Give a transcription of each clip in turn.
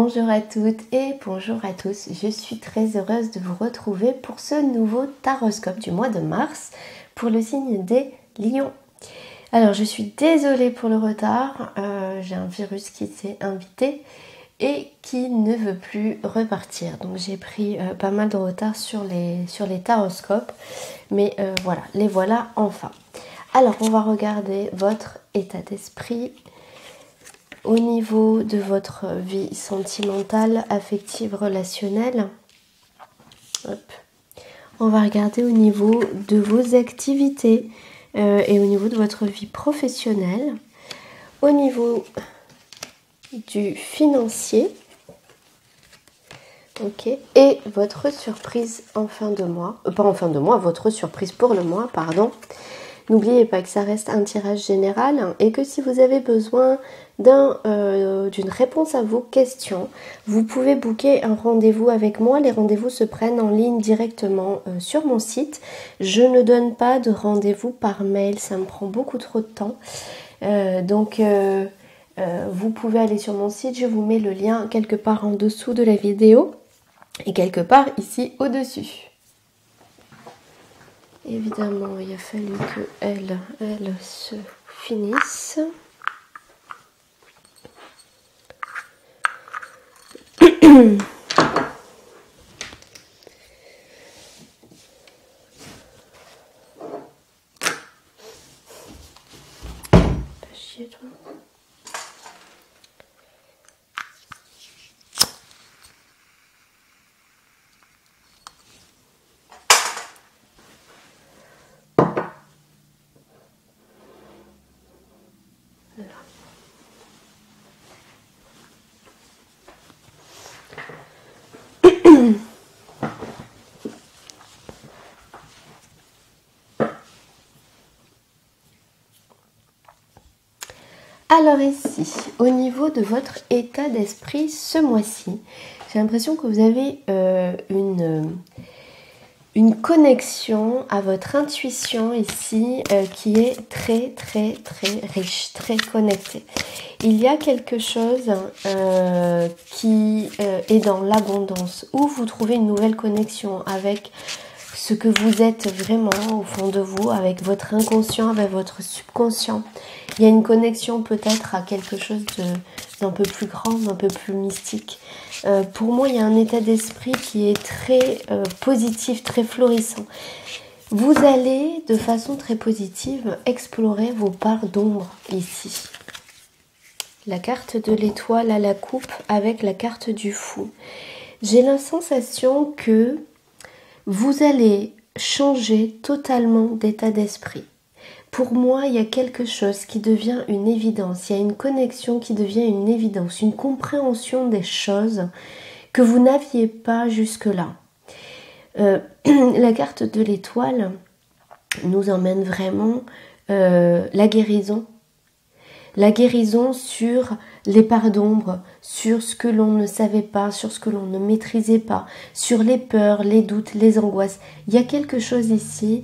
Bonjour à toutes et bonjour à tous, je suis très heureuse de vous retrouver pour ce nouveau taroscope du mois de mars pour le signe des lions. Alors je suis désolée pour le retard, j'ai un virus qui s'est invité et qui ne veut plus repartir. Donc j'ai pris pas mal de retard sur les taroscopes, mais voilà, les voilà enfin. Alors on va regarder votre état d'esprit au niveau de votre vie sentimentale, affective, relationnelle. Hop. On va regarder au niveau de vos activités et au niveau de votre vie professionnelle. Au niveau du financier. Ok. Et votre surprise en fin de mois. Pas en fin de mois, votre surprise pour le mois, pardon. N'oubliez pas que ça reste un tirage général et que si vous avez besoin d'une réponse à vos questions, vous pouvez booker un rendez-vous avec moi. Les rendez-vous se prennent en ligne directement sur mon site. Je ne donne pas de rendez-vous par mail, ça me prend beaucoup trop de temps. Vous pouvez aller sur mon site, je vous mets le lien quelque part en dessous de la vidéo et quelque part ici au-dessus. Évidemment, il a fallu que elle se finisse. Pas chier, toi. Alors ici, au niveau de votre état d'esprit ce mois-ci, j'ai l'impression que vous avez une connexion à votre intuition ici qui est très riche, très connectée. Il y a quelque chose qui est dans l'abondance, où vous trouvez une nouvelle connexion avec ce que vous êtes vraiment au fond de vous, avec votre inconscient, avec votre subconscient. Il y a une connexion peut-être à quelque chose d'un peu plus grand, d'un peu plus mystique. Pour moi, il y a un état d'esprit qui est très positif, très florissant. Vous allez, de façon très positive, explorer vos parts d'ombre ici. La carte de l'étoile à la coupe avec la carte du fou. J'ai la sensation que vous allez changer totalement d'état d'esprit. Pour moi, il y a quelque chose qui devient une évidence. Il y a une connexion qui devient une évidence, une compréhension des choses que vous n'aviez pas jusque-là. La carte de l'étoile nous emmène vraiment la guérison. La guérison sur les parts d'ombre, sur ce que l'on ne savait pas, sur ce que l'on ne maîtrisait pas, sur les peurs, les doutes, les angoisses. Il y a quelque chose ici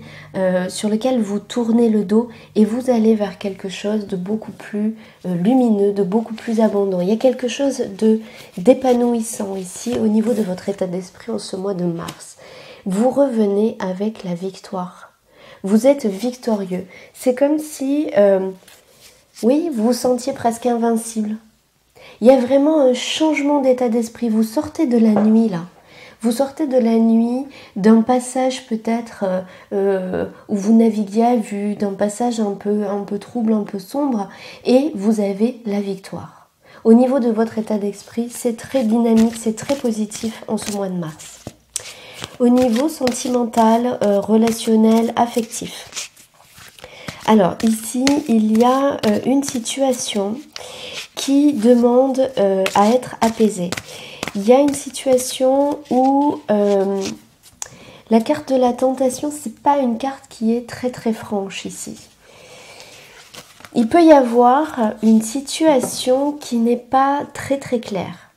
sur lequel vous tournez le dos et vous allez vers quelque chose de beaucoup plus lumineux, de beaucoup plus abondant. Il y a quelque chose d'épanouissant ici au niveau de votre état d'esprit en ce mois de mars. Vous revenez avec la victoire. Vous êtes victorieux. C'est comme si... oui, vous vous sentiez presque invincible. Il y a vraiment un changement d'état d'esprit. Vous sortez de la nuit là. Vous sortez de la nuit, d'un passage peut-être où vous naviguiez à vue, d'un passage un peu trouble, un peu sombre, et vous avez la victoire. Au niveau de votre état d'esprit, c'est très dynamique, c'est très positif en ce mois de mars. Au niveau sentimental, relationnel, affectif. Alors ici, il y a une situation qui demande à être apaisée. Il y a une situation où la carte de la tentation, c'est pas une carte qui est très franche ici. Il peut y avoir une situation qui n'est pas très claire,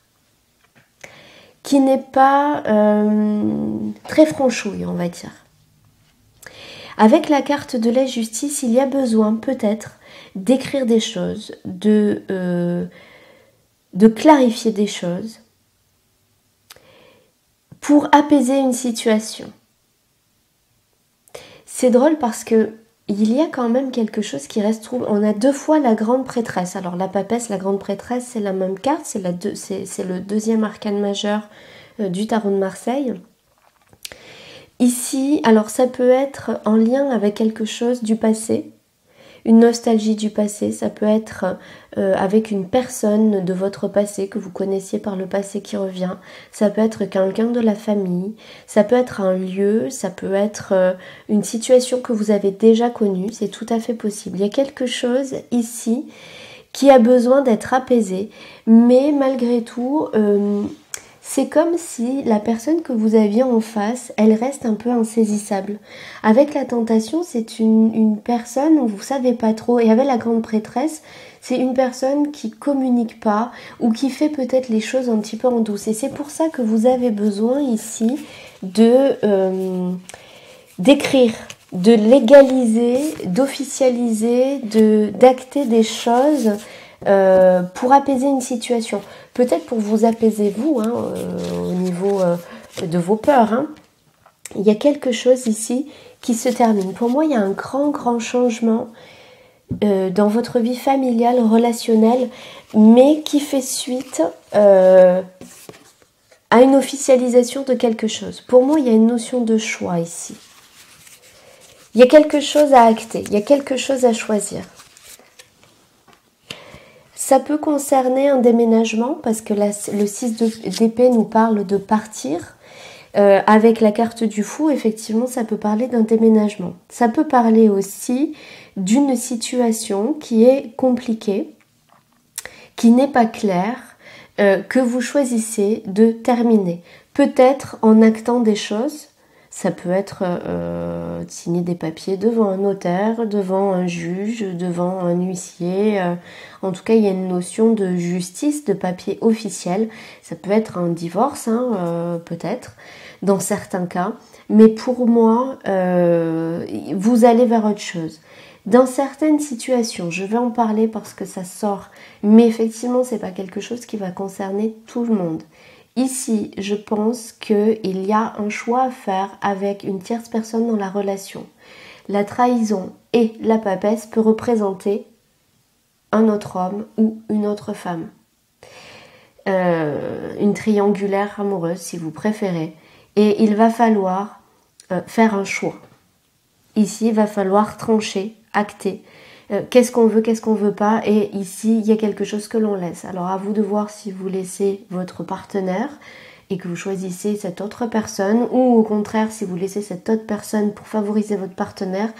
qui n'est pas très franchouille, on va dire. Avec la carte de la justice, il y a besoin peut-être d'écrire des choses, de clarifier des choses, pour apaiser une situation. C'est drôle parce que il y a quand même quelque chose qui reste trouble. On a 2 fois la grande prêtresse. Alors la papesse, la grande prêtresse, c'est la même carte, c'est le deuxième arcane majeur du tarot de Marseille. Ici, alors ça peut être en lien avec quelque chose du passé, une nostalgie du passé, ça peut être avec une personne de votre passé que vous connaissiez par le passé qui revient, ça peut être quelqu'un de la famille, ça peut être un lieu, ça peut être une situation que vous avez déjà connue, c'est tout à fait possible. Il y a quelque chose ici qui a besoin d'être apaisé, mais malgré tout, c'est comme si la personne que vous aviez en face, elle reste un peu insaisissable. Avec la tentation, c'est une personne où vous savez pas trop. Et avec la grande prêtresse, c'est une personne qui communique pas ou qui fait peut-être les choses un petit peu en douce. Et c'est pour ça que vous avez besoin ici d'écrire, de légaliser, d'officialiser, d'acter des choses pour apaiser une situation. Peut-être pour vous apaiser vous, au niveau de vos peurs. Hein. Il y a quelque chose ici qui se termine. Pour moi, il y a un grand changement dans votre vie familiale, relationnelle, mais qui fait suite à une officialisation de quelque chose. Pour moi, il y a une notion de choix ici. Il y a quelque chose à acter, il y a quelque chose à choisir. Ça peut concerner un déménagement parce que le 6 d'épée nous parle de partir. Avec la carte du fou, effectivement, ça peut parler d'un déménagement. Ça peut parler aussi d'une situation qui est compliquée, qui n'est pas claire, que vous choisissez de terminer. Peut-être en actant des choses. Ça peut être signer des papiers devant un notaire, devant un juge, devant un huissier. En tout cas, il y a une notion de justice, de papier officiel. Ça peut être un divorce, peut-être, dans certains cas. Mais pour moi, vous allez vers autre chose. Dans certaines situations, je vais en parler parce que ça sort, mais effectivement, c'est pas quelque chose qui va concerner tout le monde. Ici, je pense qu'il y a un choix à faire avec une tierce personne dans la relation. La trahison et la papesse peut représenter un autre homme ou une autre femme. Une triangulaire amoureuse, si vous préférez. Et il va falloir faire un choix. Ici, il va falloir trancher, acter. Qu'est-ce qu'on veut pas, et ici il y a quelque chose que l'on laisse. Alors à vous de voir si vous laissez votre partenaire et que vous choisissez cette autre personne, ou au contraire si vous laissez cette autre personne pour favoriser votre partenaire.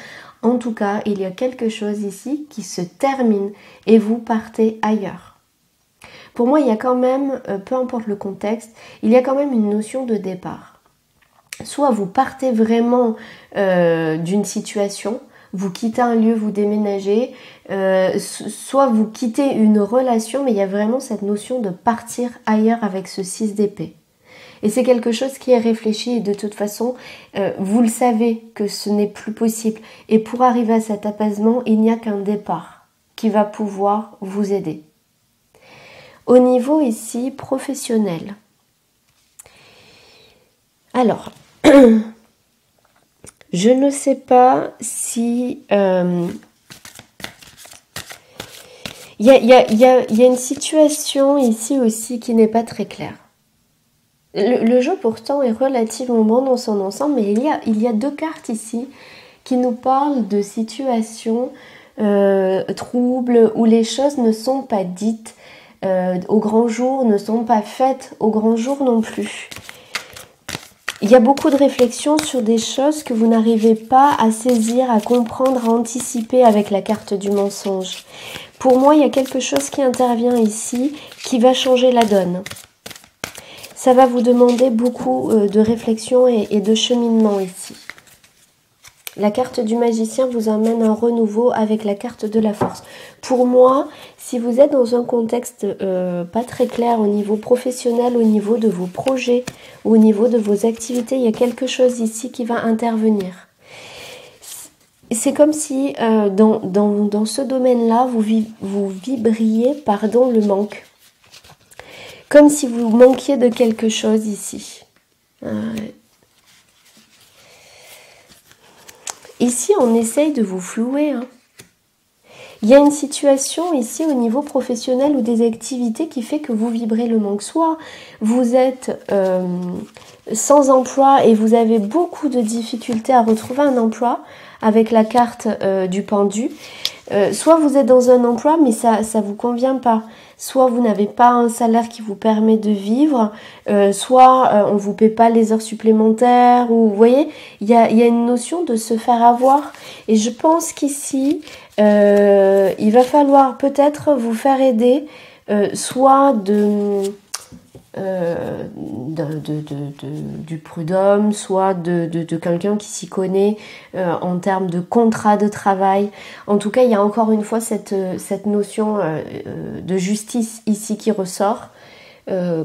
En tout cas, il y a quelque chose ici qui se termine et vous partez ailleurs. Pour moi, il y a quand même, peu importe le contexte, il y a quand même une notion de départ. Soit vous partez vraiment d'une situation, vous quittez un lieu, vous déménagez, soit vous quittez une relation, mais il y a vraiment cette notion de partir ailleurs avec ce 6 d'épée. Et c'est quelque chose qui est réfléchi et de toute façon, vous le savez que ce n'est plus possible. Et pour arriver à cet apaisement, il n'y a qu'un départ qui va pouvoir vous aider. Au niveau ici professionnel. Alors... Je ne sais pas si... Il y a une situation ici aussi qui n'est pas très claire. Le jeu pourtant est relativement bon dans son ensemble, mais il y a 2 cartes ici qui nous parlent de situations troubles où les choses ne sont pas dites au grand jour, ne sont pas faites au grand jour non plus. Il y a beaucoup de réflexions sur des choses que vous n'arrivez pas à saisir, à comprendre, à anticiper avec la carte du mensonge. Pour moi, il y a quelque chose qui intervient ici qui va changer la donne. Ça va vous demander beaucoup de réflexion et de cheminement ici. La carte du magicien vous emmène un renouveau avec la carte de la force. Pour moi, si vous êtes dans un contexte pas très clair au niveau professionnel, au niveau de vos projets, au niveau de vos activités, il y a quelque chose ici qui va intervenir. C'est comme si dans ce domaine-là, vous vibriez le manque. Comme si vous manquiez de quelque chose ici. Ici, on essaye de vous flouer. Hein. Il y a une situation ici au niveau professionnel ou des activités qui fait que vous vibrez le manque. Soit vous êtes sans emploi et vous avez beaucoup de difficultés à retrouver un emploi avec la carte du pendu. Soit vous êtes dans un emploi mais ça vous convient pas. Soit vous n'avez pas un salaire qui vous permet de vivre, soit on vous paie pas les heures supplémentaires, ou vous voyez, il y a une notion de se faire avoir. Et je pense qu'ici, il va falloir peut-être vous faire aider, soit du prud'homme, soit de quelqu'un qui s'y connaît en termes de contrat de travail. En tout cas, il y a encore une fois cette notion de justice ici qui ressort,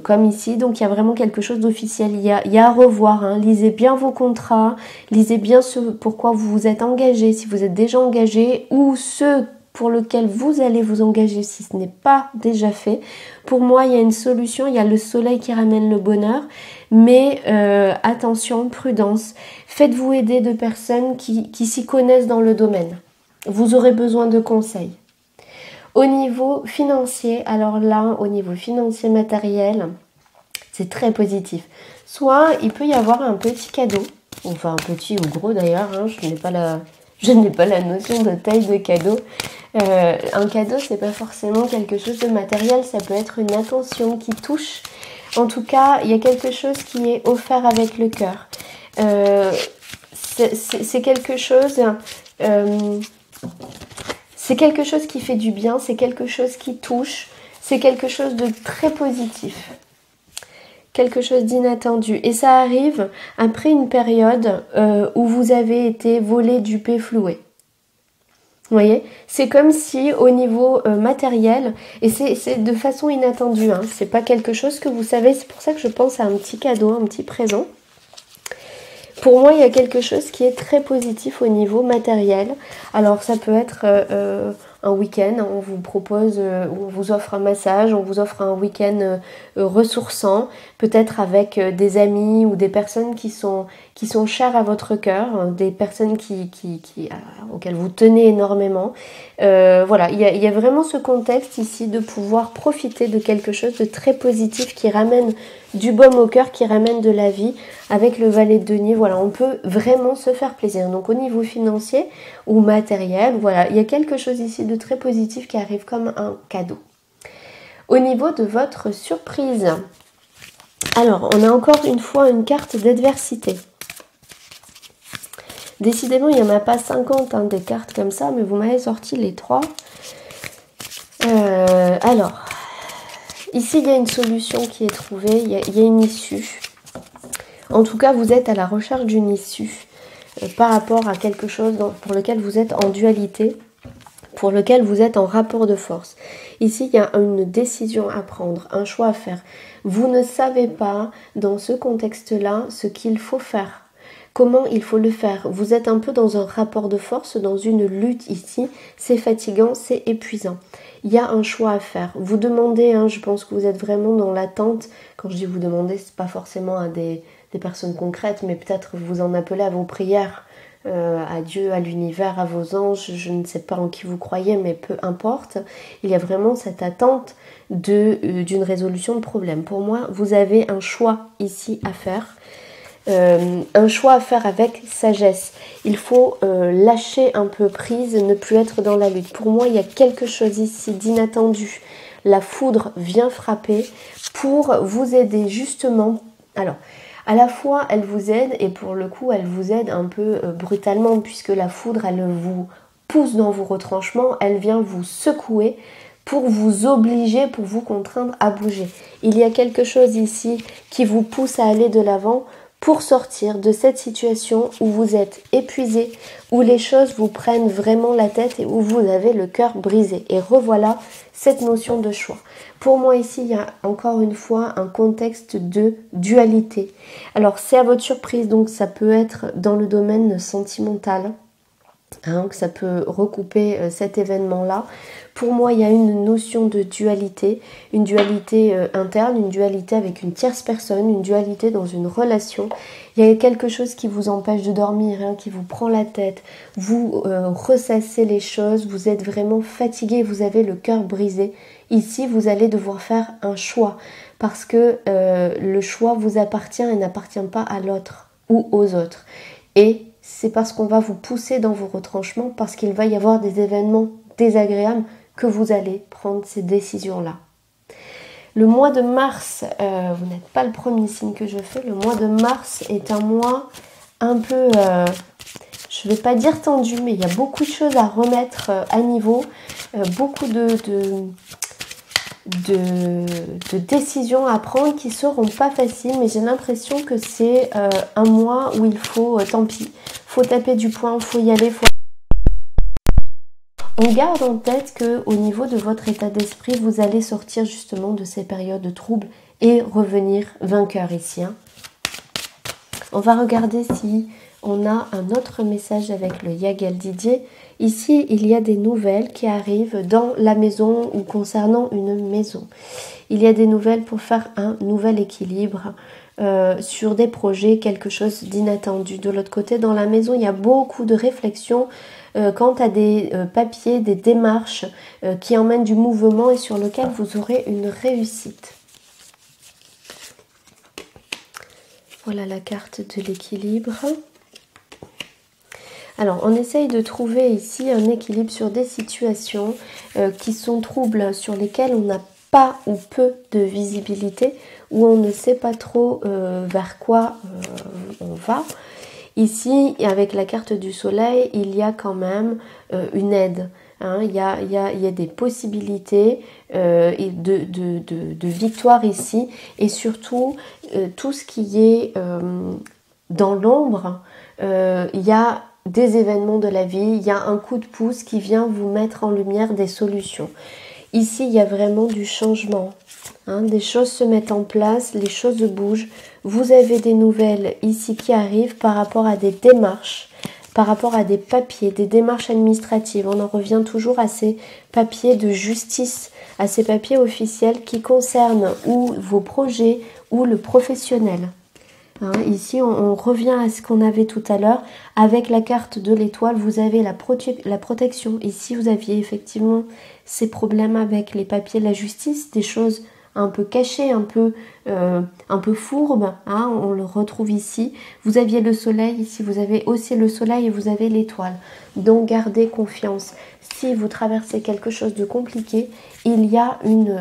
comme ici. Donc il y a vraiment quelque chose d'officiel. Il y a à revoir. Hein. Lisez bien vos contrats, lisez bien ce pourquoi vous vous êtes engagé, si vous êtes déjà engagé, ou ce pour lequel vous allez vous engager si ce n'est pas déjà fait. Pour moi, il y a une solution, il y a le soleil qui ramène le bonheur, mais attention, prudence. Faites-vous aider de personnes qui s'y connaissent dans le domaine. Vous aurez besoin de conseils. Au niveau financier, alors là, au niveau financier matériel, c'est très positif. Soit il peut y avoir un petit cadeau, enfin un petit ou gros d'ailleurs, hein, je n'ai pas la notion de taille de cadeau. Un cadeau, c'est pas forcément quelque chose de matériel, ça peut être une attention qui touche. En tout cas, il y a quelque chose qui est offert avec le cœur. C'est quelque chose... c'est quelque chose qui fait du bien, c'est quelque chose qui touche, c'est quelque chose de très positif. Quelque chose d'inattendu. Et ça arrive après une période où vous avez été volé, dupé, floué. Vous voyez, c'est comme si au niveau matériel, et c'est de façon inattendue, hein, c'est pas quelque chose que vous savez, c'est pour ça que je pense à un petit cadeau, un petit présent. Pour moi, il y a quelque chose qui est très positif au niveau matériel. Alors ça peut être un week-end, on vous propose, on vous offre un massage, on vous offre un week-end ressourçant, peut-être avec des amis ou des personnes qui sont chères à votre cœur, des personnes auxquelles vous tenez énormément. Voilà, il y a vraiment ce contexte ici de pouvoir profiter de quelque chose de très positif qui ramène du baume au cœur, qui ramène de la vie avec le valet de denier. Voilà, on peut vraiment se faire plaisir. Donc au niveau financier ou matériel, voilà, il y a quelque chose ici de très positif qui arrive comme un cadeau. Au niveau de votre surprise, alors on a encore une fois une carte d'adversité. Décidément, il n'y en a pas 50 hein, des cartes comme ça, mais vous m'avez sorti les 3. Alors, ici, il y a une solution qui est trouvée, il y a une issue. En tout cas, vous êtes à la recherche d'une issue par rapport à quelque chose pour lequel vous êtes en dualité, pour lequel vous êtes en rapport de force. Ici, il y a une décision à prendre, un choix à faire. Vous ne savez pas, dans ce contexte-là, ce qu'il faut faire. Comment il faut le faire? Vous êtes un peu dans un rapport de force, dans une lutte ici. C'est fatigant, c'est épuisant. Il y a un choix à faire. Vous demandez, hein, je pense que vous êtes vraiment dans l'attente. Quand je dis vous demandez, c'est pas forcément à des personnes concrètes, mais peut-être vous en appelez à vos prières, à Dieu, à l'univers, à vos anges. Je ne sais pas en qui vous croyez, mais peu importe. Il y a vraiment cette attente d'une résolution de problème. Pour moi, vous avez un choix ici à faire. Un choix à faire avec sagesse. Il faut lâcher un peu prise, ne plus être dans la lutte. Pour moi, il y a quelque chose ici d'inattendu. La foudre vient frapper pour vous aider justement. Alors, à la fois, elle vous aide et pour le coup, elle vous aide un peu brutalement puisque la foudre, elle vous pousse dans vos retranchements, elle vient vous secouer pour vous obliger, pour vous contraindre à bouger. Il y a quelque chose ici qui vous pousse à aller de l'avant pour sortir de cette situation où vous êtes épuisé, où les choses vous prennent vraiment la tête et où vous avez le cœur brisé. Et revoilà cette notion de choix. Pour moi ici, il y a encore une fois un contexte de dualité. Alors c'est à votre surprise, donc ça peut être dans le domaine sentimental. hein, que ça peut recouper cet événement-là. Pour moi, il y a une notion de dualité, une dualité interne, une dualité avec une tierce personne, une dualité dans une relation. Il y a quelque chose qui vous empêche de dormir, hein, qui vous prend la tête, vous ressassez les choses, vous êtes vraiment fatigué, vous avez le cœur brisé. Ici, vous allez devoir faire un choix parce que le choix vous appartient et n'appartient pas à l'autre ou aux autres. Et c'est parce qu'on va vous pousser dans vos retranchements, parce qu'il va y avoir des événements désagréables que vous allez prendre ces décisions-là. Le mois de mars, vous n'êtes pas le premier signe que je fais, le mois de mars est un mois un peu, je ne vais pas dire tendu, mais il y a beaucoup de choses à remettre à niveau, beaucoup de décisions à prendre qui ne seront pas faciles, mais j'ai l'impression que c'est un mois où il faut, tant pis, faut taper du poing, faut y aller, On garde en tête qu'au niveau de votre état d'esprit, vous allez sortir justement de ces périodes de troubles et revenir vainqueur ici. Hein. On va regarder si on a un autre message avec le Yagel Didier. Ici, il y a des nouvelles qui arrivent dans la maison ou concernant une maison. Il y a des nouvelles pour faire un nouvel équilibre sur des projets, quelque chose d'inattendu. De l'autre côté, dans la maison, il y a beaucoup de réflexions quant à des papiers, des démarches qui emmènent du mouvement et sur lequel vous aurez une réussite. Voilà la carte de l'équilibre. Alors, on essaye de trouver ici un équilibre sur des situations qui sont troubles, sur lesquelles on n'a pas ou peu de visibilité, où on ne sait pas trop vers quoi on va. Ici, avec la carte du soleil, il y a quand même une aide. Hein. Il y a des possibilités de victoire ici. Et surtout, tout ce qui est dans l'ombre, il y a des événements de la vie, il y a un coup de pouce qui vient vous mettre en lumière des solutions. Ici, il y a vraiment du changement. Hein, des choses se mettent en place, les choses bougent. Vous avez des nouvelles ici qui arrivent par rapport à des démarches, par rapport à des papiers, des démarches administratives. On en revient toujours à ces papiers de justice, à ces papiers officiels qui concernent ou vos projets ou le professionnel. Hein, ici, on revient à ce qu'on avait tout à l'heure. Avec la carte de l'étoile, vous avez la protection. Ici, vous aviez effectivement ces problèmes avec les papiers de la justice, des choses un peu cachées, un peu fourbes. Hein, on le retrouve ici. Vous aviez le soleil, ici vous avez aussi le soleil et vous avez l'étoile. Donc, gardez confiance. Si vous traversez quelque chose de compliqué, il y a une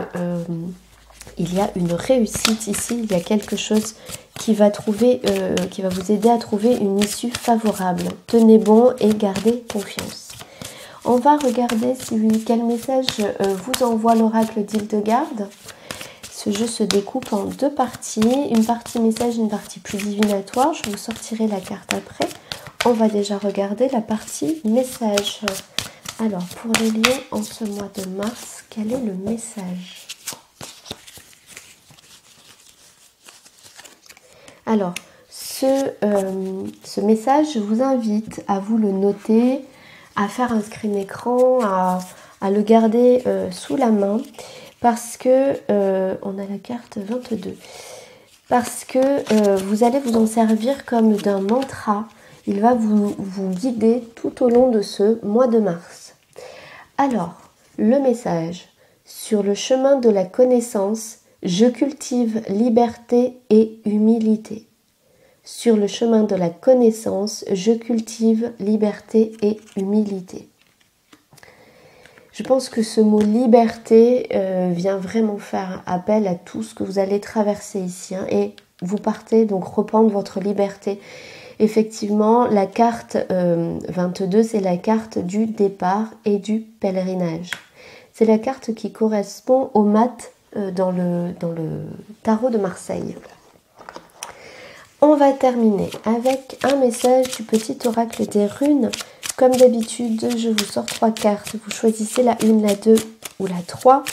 réussite ici, il y a quelque chose qui va vous aider à trouver une issue favorable. Tenez bon et gardez confiance. On va regarder quel message vous envoie l'oracle d'Hildegarde. Ce jeu se découpe en deux parties, une partie message, une partie plus divinatoire. Je vous sortirai la carte après. On va déjà regarder la partie message. Alors, pour les lions en ce mois de mars, quel est le message ? Alors, ce message, je vous invite à vous le noter, à faire un screen écran, à le garder sous la main, parce que, on a la carte 22, parce que vous allez vous en servir comme d'un mantra. Il va vous guider tout au long de ce mois de mars. Alors, le message, sur le chemin de la connaissance, je cultive liberté et humilité. Sur le chemin de la connaissance, je cultive liberté et humilité. Je pense que ce mot liberté vient vraiment faire appel à tout ce que vous allez traverser ici. Hein, et vous partez donc reprendre votre liberté. Effectivement, la carte 22, c'est la carte du départ et du pèlerinage. C'est la carte qui correspond au mat dans le tarot de Marseille. On va terminer avec un message du petit oracle des runes. Comme d'habitude, je vous sors 3 cartes. Vous choisissez la 1, la 2 ou la 3.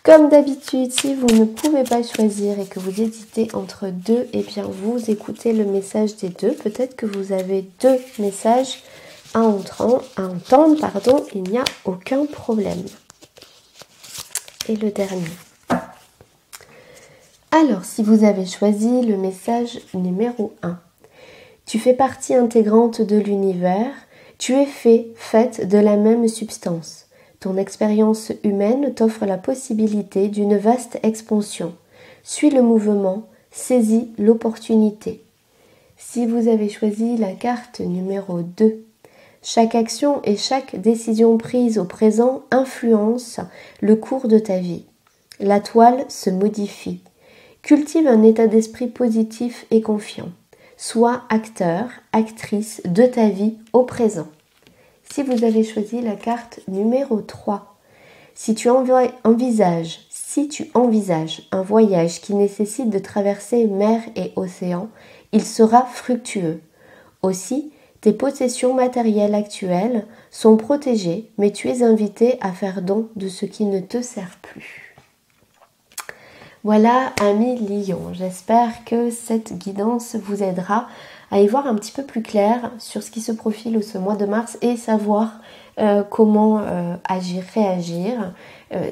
Comme d'habitude, si vous ne pouvez pas choisir et que vous hésitez entre 2, eh bien vous écoutez le message des 2. Peut-être que vous avez 2 messages à entendre, pardon, il n'y a aucun problème. Et le dernier. Alors, si vous avez choisi le message numéro 1, tu fais partie intégrante de l'univers, tu es faite de la même substance. Ton expérience humaine t'offre la possibilité d'une vaste expansion. Suis le mouvement, saisis l'opportunité. Si vous avez choisi la carte numéro 2, chaque action et chaque décision prise au présent influence le cours de ta vie. La toile se modifie. Cultive un état d'esprit positif et confiant. Sois acteur, actrice de ta vie au présent. Si vous avez choisi la carte numéro 3, si tu envisages un voyage qui nécessite de traverser mer et océan, il sera fructueux. Aussi, tes possessions matérielles actuelles sont protégées, mais tu es invité à faire don de ce qui ne te sert plus. Voilà, amis Lion, j'espère que cette guidance vous aidera à y voir un petit peu plus clair sur ce qui se profile ce mois de mars et savoir comment agir, réagir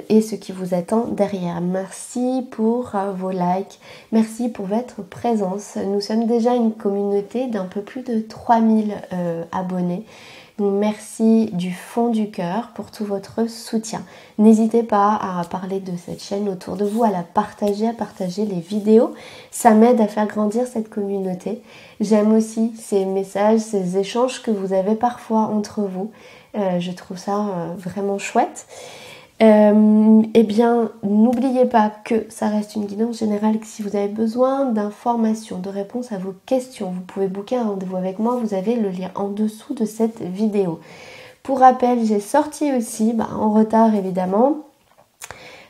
et ce qui vous attend derrière. Merci pour vos likes, merci pour votre présence. Nous sommes déjà une communauté d'un peu plus de 3000 abonnés. Donc merci du fond du cœur pour tout votre soutien. N'hésitez pas à parler de cette chaîne autour de vous, à la partager, à partager les vidéos. Ça m'aide à faire grandir cette communauté. J'aime aussi ces messages, ces échanges que vous avez parfois entre vous. Je trouve ça vraiment chouette. Eh bien, n'oubliez pas que ça reste une guidance générale, que si vous avez besoin d'informations, de réponses à vos questions, vous pouvez booker un rendez-vous avec moi, vous avez le lien en dessous de cette vidéo. Pour rappel, j'ai sorti aussi, en retard évidemment,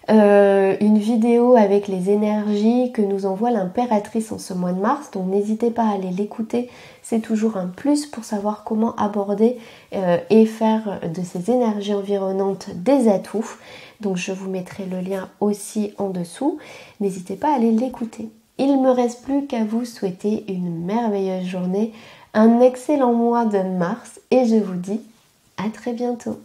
une vidéo avec les énergies que nous envoie l'impératrice en ce mois de mars, donc n'hésitez pas à aller l'écouter, c'est toujours un plus pour savoir comment aborder et faire de ces énergies environnantes des atouts. Donc je vous mettrai le lien aussi en dessous, n'hésitez pas à aller l'écouter. Il ne me reste plus qu'à vous souhaiter une merveilleuse journée, un excellent mois de mars et je vous dis à très bientôt.